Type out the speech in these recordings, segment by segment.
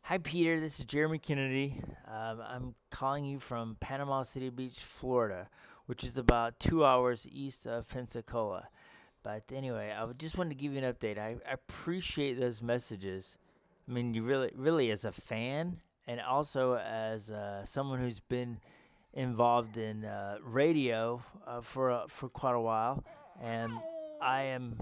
Hi, Peter. This is Jeremy Kennedy. I'm calling you from Panama City Beach, Florida, which is about 2 hours east of Pensacola. But anyway, just wanted to give you an update. I appreciate those messages. I mean, you really, as a fan, and also as someone who's been involved in radio for quite a while, and I am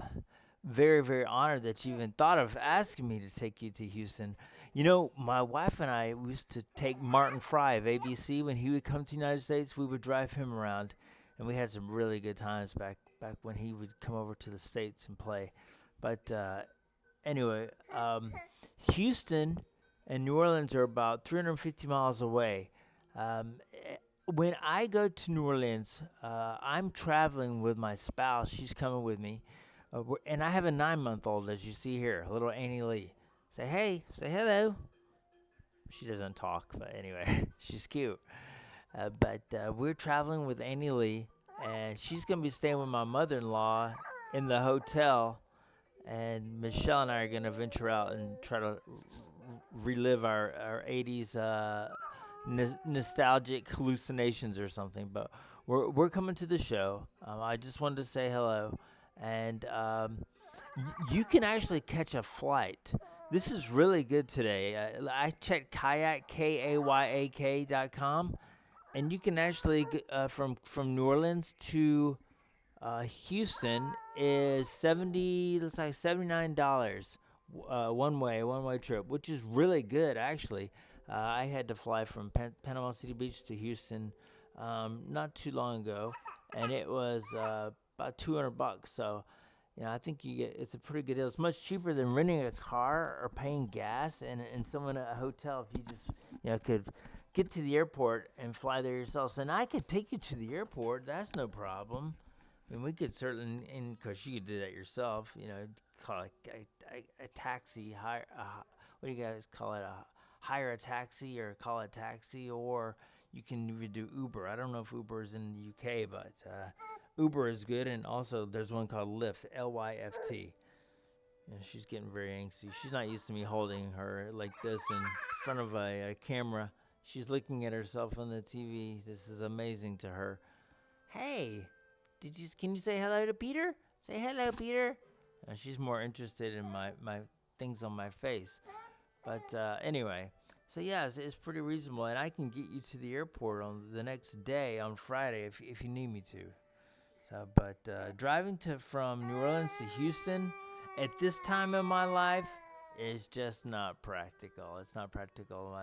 very honored that you even thought of asking me to take you to Houston. You know, my wife and I used to take Martin Fry of ABC when he would come to the United States. We would drive him around, and we had some really good times back when he would come over to the states and play. But anyway, Houston and New Orleans are about 350 miles away. Um, when I go to New Orleans, I'm traveling with my spouse. She's coming with me. And I have a 9 month old, as you see here, little Annie Lee. Say hey, say hello. She doesn't talk, but anyway, she's cute. But we're traveling with Annie Lee, and she's going to be staying with my mother in law in the hotel. And Michelle and I are going to venture out and try to relive our 80s nostalgic hallucinations or something. But we're coming to the show. I just wanted to say hello. And you can actually catch a flight. This is really good today. I checked kayak, KAYAK.com, and you can actually from New Orleans to Houston is 70. Looks like $79 one way trip, which is really good actually. I had to fly from Panama City Beach to Houston not too long ago, and it was about $200. So I think it's a pretty good deal. It's much cheaper than renting a car or paying gas and someone at a hotel if you just could get to the airport and fly there yourself. And I could take you to the airport. That's no problem. I mean, we could certainly, and because you could do that yourself, call a taxi, hire, what do you guys call it? Hire a taxi or call a taxi, or you can even do Uber. I don't know if Uber is in the UK, but Uber is good. And also, there's one called Lyft, Lyft. She's getting very angsty. She's not used to me holding her like this in front of a camera. She's looking at herself on the TV. This is amazing to her. Hey, can you say hello to Peter? Say hello, Peter. She's more interested in my things on my face. But anyway, so yeah, it's pretty reasonable, and I can get you to the airport on the next day on Friday if you need me to. So, but driving from New Orleans to Houston at this time in my life is just not practical. It's not practical.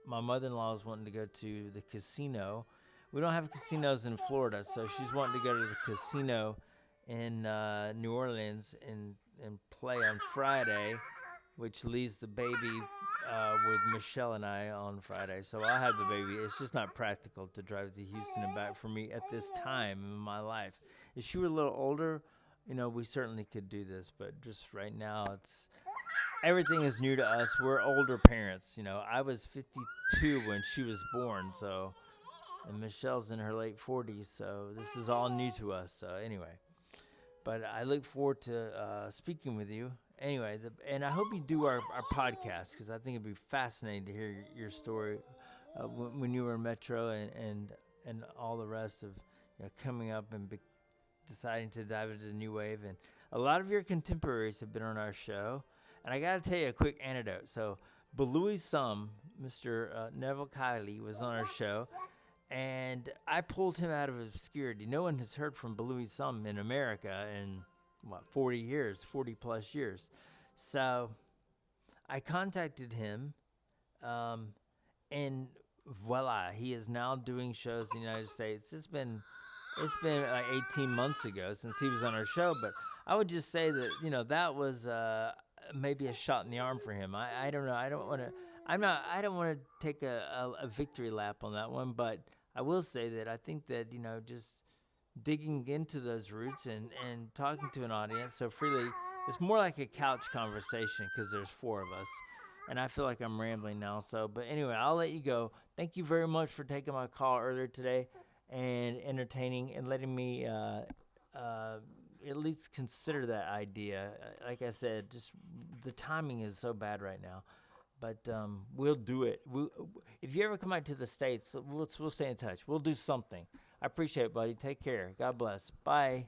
My mother-in-law is wanting to go to the casino. We don't have casinos in Florida, so she's wanting to go to the casino in New Orleans and play on Friday, which leaves the baby with Michelle and I on Friday. So I'll have the baby. It's just not practical to drive to Houston and back for me at this time in my life. If she were a little older, we certainly could do this. But just right now, everything is new to us. We're older parents. I was 52 when she was born, and Michelle's in her late 40s, so this is all new to us. So anyway, but I look forward to speaking with you. Anyway, and I hope you do our podcast, because I think it'd be fascinating to hear your story when you were in Metro and all the rest of coming up and deciding to dive into the new wave. And a lot of your contemporaries have been on our show. And I got to tell you a quick anecdote. So Belouis Sum, Mr. Neville Kiley, was on our show. And I pulled him out of obscurity. No one has heard from Belouis Sum in America in 40 plus years. So I contacted him, and voila, he is now doing shows in the United States. It's been like 18 months ago since he was on our show, but I would just say that that was maybe a shot in the arm for him. I don't know. I don't want to take a victory lap on that one, but I will say that I think that just digging into those roots and talking to an audience so freely, it's more like a couch conversation because there's four of us, and I feel like I'm rambling now. But anyway, I'll let you go. Thank you very much for taking my call earlier today and entertaining and letting me at least consider that idea. Like I said, just the timing is so bad right now. but we'll do it. If you ever come out to the States, we'll stay in touch. We'll do something. I appreciate it, buddy. Take care. God bless. Bye.